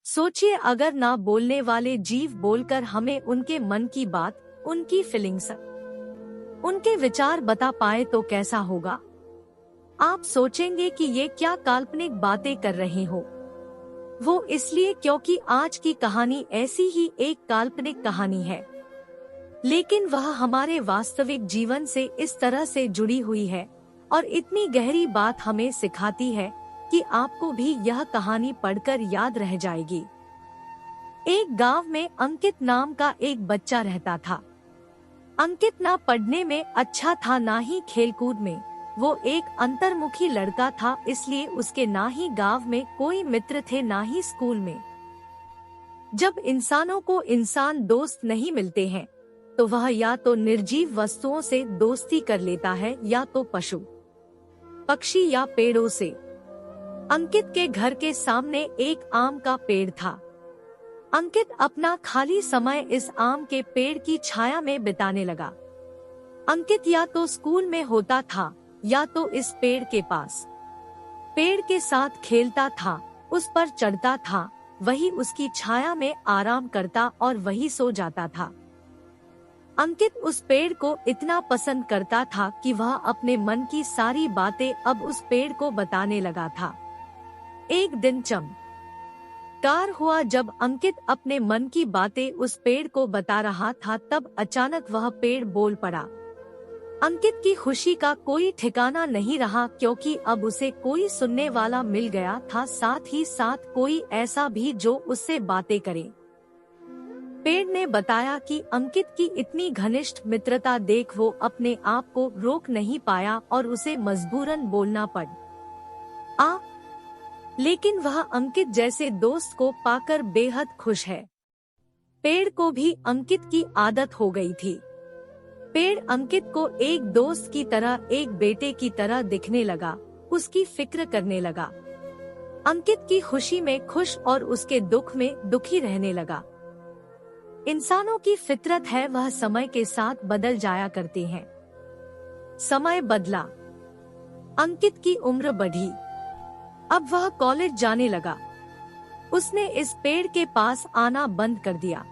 सोचिए अगर ना बोलने वाले जीव बोलकर हमें उनके मन की बात, उनकी फीलिंग्स, उनके विचार बता पाए तो कैसा होगा। आप सोचेंगे कि ये क्या काल्पनिक बातें कर रहे हो। वो इसलिए क्योंकि आज की कहानी ऐसी ही एक काल्पनिक कहानी है, लेकिन वह हमारे वास्तविक जीवन से इस तरह से जुड़ी हुई है और इतनी गहरी बात हमें सिखाती है कि आपको भी यह कहानी पढ़कर याद रह जाएगी। एक गांव में अंकित नाम का एक बच्चा रहता था। अंकित ना पढ़ने में अच्छा था ना ही खेलकूद में। वो एक अंतर्मुखी लड़का था, इसलिए उसके ना ही गांव में कोई मित्र थे ना ही स्कूल में। जब इंसानों को इंसान दोस्त नहीं मिलते हैं तो वह या तो निर्जीव वस्तुओं से दोस्ती कर लेता है या तो पशु पक्षी या पेड़ों से। अंकित के घर के सामने एक आम का पेड़ था। अंकित अपना खाली समय इस आम के पेड़ की छाया में बिताने लगा। अंकित या तो स्कूल में होता था या तो इस पेड़ के पास। पेड़ के साथ खेलता था, उस पर चढ़ता था, वही उसकी छाया में आराम करता और वही सो जाता था। अंकित उस पेड़ को इतना पसंद करता था कि वह अपने मन की सारी बातें अब उस पेड़ को बताने लगा था। एक दिन चमत्कार हुआ। जब अंकित अपने मन की बातें उस पेड़ को बता रहा था, तब अचानक वह पेड़ बोल पड़ा। अंकित की खुशी का कोई ठिकाना नहीं रहा, क्योंकि अब उसे कोई सुनने वाला मिल गया था, साथ ही साथ कोई ऐसा भी जो उससे बातें करे। पेड़ ने बताया कि अंकित की इतनी घनिष्ठ मित्रता देख वो अपने आप को रोक नहीं पाया और उसे मजबूरन बोलना पड़ा। लेकिन वह अंकित जैसे दोस्त को पाकर बेहद खुश है। पेड़ को भी अंकित की आदत हो गई थी। पेड़ अंकित को एक दोस्त की तरह, एक बेटे की तरह दिखने लगा, उसकी फिक्र करने लगा। अंकित की खुशी में खुश और उसके दुख में दुखी रहने लगा। इंसानों की फितरत है, वह समय के साथ बदल जाया करते हैं। समय बदला, अंकित की उम्र बढ़ी, अब वह कॉलेज जाने लगा। उसने इस पेड़ के पास आना बंद कर दिया।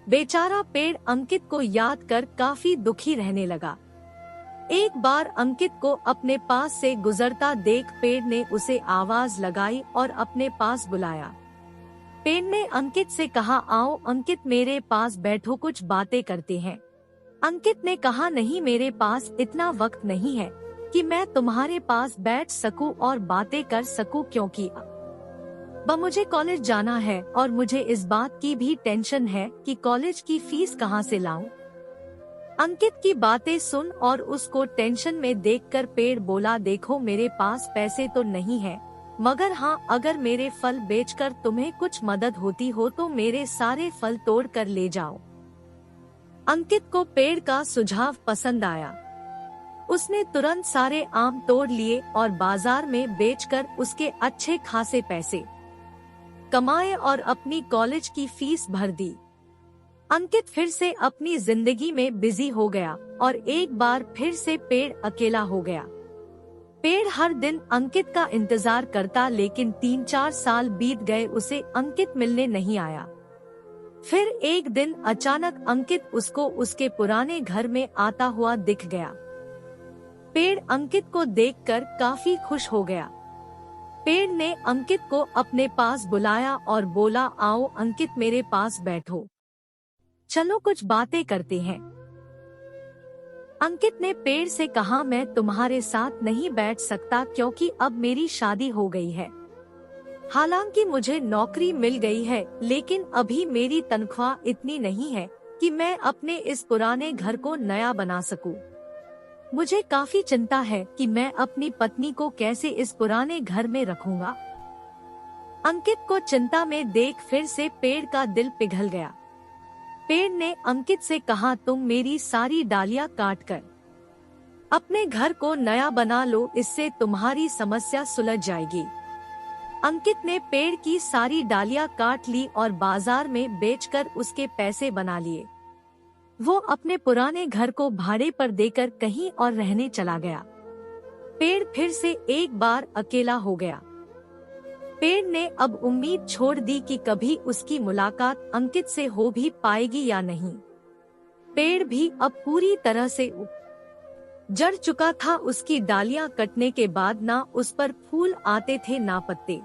बेचारा पेड़ अंकित को याद कर काफी दुखी रहने लगा। एक बार अंकित को अपने पास से गुजरता देख पेड़ ने उसे आवाज लगाई और अपने पास बुलाया। पेड़ ने अंकित से कहा, आओ अंकित मेरे पास बैठो, कुछ बातें करते हैं। अंकित ने कहा, नहीं मेरे पास इतना वक्त नहीं है कि मैं तुम्हारे पास बैठ सकूं और बातें कर सकूं, क्योंकि अब मुझे कॉलेज जाना है और मुझे इस बात की भी टेंशन है कि कॉलेज की फीस कहां से लाऊं। अंकित की बातें सुन और उसको टेंशन में देखकर पेड़ बोला, देखो मेरे पास पैसे तो नहीं है, मगर हाँ, अगर मेरे फल बेचकर तुम्हें कुछ मदद होती हो तो मेरे सारे फल तोड़ कर ले जाओ। अंकित को पेड़ का सुझाव पसंद आया। उसने तुरंत सारे आम तोड़ लिए और बाजार में बेचकर उसके अच्छे खासे पैसे कमाए और अपनी कॉलेज की फीस भर दी। अंकित फिर से अपनी जिंदगी में बिजी हो गया और एक बार फिर से पेड़ अकेला हो गया। पेड़ हर दिन अंकित का इंतजार करता, लेकिन 3-4 साल बीत गए, उसे अंकित मिलने नहीं आया। फिर एक दिन अचानक अंकित उसको उसके पुराने घर में आता हुआ दिख गया। पेड़ अंकित को देखकर काफी खुश हो गया। पेड़ ने अंकित को अपने पास बुलाया और बोला, आओ अंकित मेरे पास बैठो, चलो कुछ बातें करते हैं। अंकित ने पेड़ से कहा, मैं तुम्हारे साथ नहीं बैठ सकता क्योंकि अब मेरी शादी हो गई है। हालांकि मुझे नौकरी मिल गई है, लेकिन अभी मेरी तनख्वाह इतनी नहीं है कि मैं अपने इस पुराने घर को नया बना सकूं। मुझे काफी चिंता है कि मैं अपनी पत्नी को कैसे इस पुराने घर में रखूंगा। अंकित को चिंता में देख फिर से पेड़ का दिल पिघल गया। पेड़ ने अंकित से कहा, तुम मेरी सारी डालियां काट कर अपने घर को नया बना लो, इससे तुम्हारी समस्या सुलझ जाएगी। अंकित ने पेड़ की सारी डालियां काट ली और बाजार में बेचकर उसके पैसे बना लिए। वो अपने पुराने घर को भाड़े पर देकर कहीं और रहने चला गया। पेड़ फिर से एक बार अकेला हो गया। पेड़ ने अब उम्मीद छोड़ दी कि कभी उसकी मुलाकात अंकित से हो भी पाएगी या नहीं। पेड़ भी अब पूरी तरह से जड़ चुका था। उसकी डालियां कटने के बाद ना उस पर फूल आते थे ना पत्ते।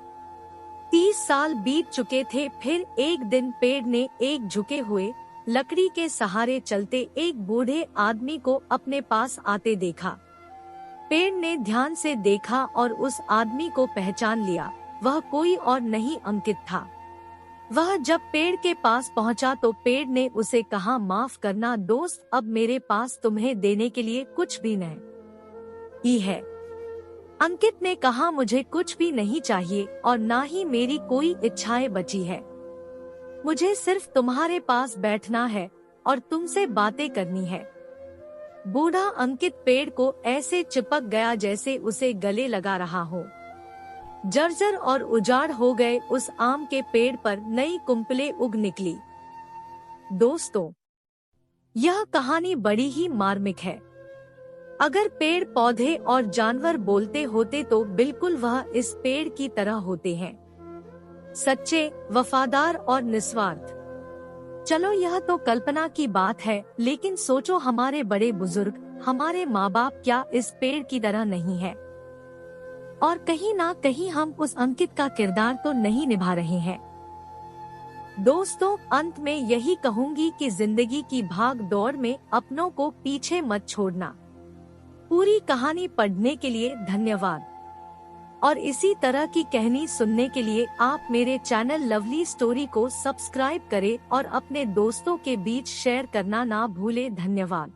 30 साल बीत चुके थे। फिर एक दिन पेड़ ने एक झुके हुए लकड़ी के सहारे चलते एक बूढ़े आदमी को अपने पास आते देखा। पेड़ ने ध्यान से देखा और उस आदमी को पहचान लिया। वह कोई और नहीं अंकित था। वह जब पेड़ के पास पहुंचा तो पेड़ ने उसे कहा, माफ करना दोस्त, अब मेरे पास तुम्हें देने के लिए कुछ भी नहीं है। अंकित ने कहा, मुझे कुछ भी नहीं चाहिए और ना ही मेरी कोई इच्छाएं बची है। मुझे सिर्फ तुम्हारे पास बैठना है और तुमसे बातें करनी है। बूढ़ा अंकित पेड़ को ऐसे चिपक गया जैसे उसे गले लगा रहा हो। जर्जर और उजाड़ हो गए उस आम के पेड़ पर नई कुंपलें उग निकली। दोस्तों, यह कहानी बड़ी ही मार्मिक है। अगर पेड़ पौधे और जानवर बोलते होते तो बिल्कुल वह इस पेड़ की तरह होते हैं, सच्चे, वफादार और निस्वार्थ। चलो, यह तो कल्पना की बात है, लेकिन सोचो हमारे बड़े बुजुर्ग, हमारे माँ बाप क्या इस पेड़ की तरह नहीं है? और कहीं ना कहीं हम उस अंकित का किरदार तो नहीं निभा रहे हैं। दोस्तों, अंत में यही कहूंगी कि जिंदगी की भाग दौड़ में अपनों को पीछे मत छोड़ना। पूरी कहानी पढ़ने के लिए धन्यवाद। और इसी तरह की कहानी सुनने के लिए आप मेरे चैनल लवली स्टोरी को सब्सक्राइब करें और अपने दोस्तों के बीच शेयर करना ना भूलें। धन्यवाद।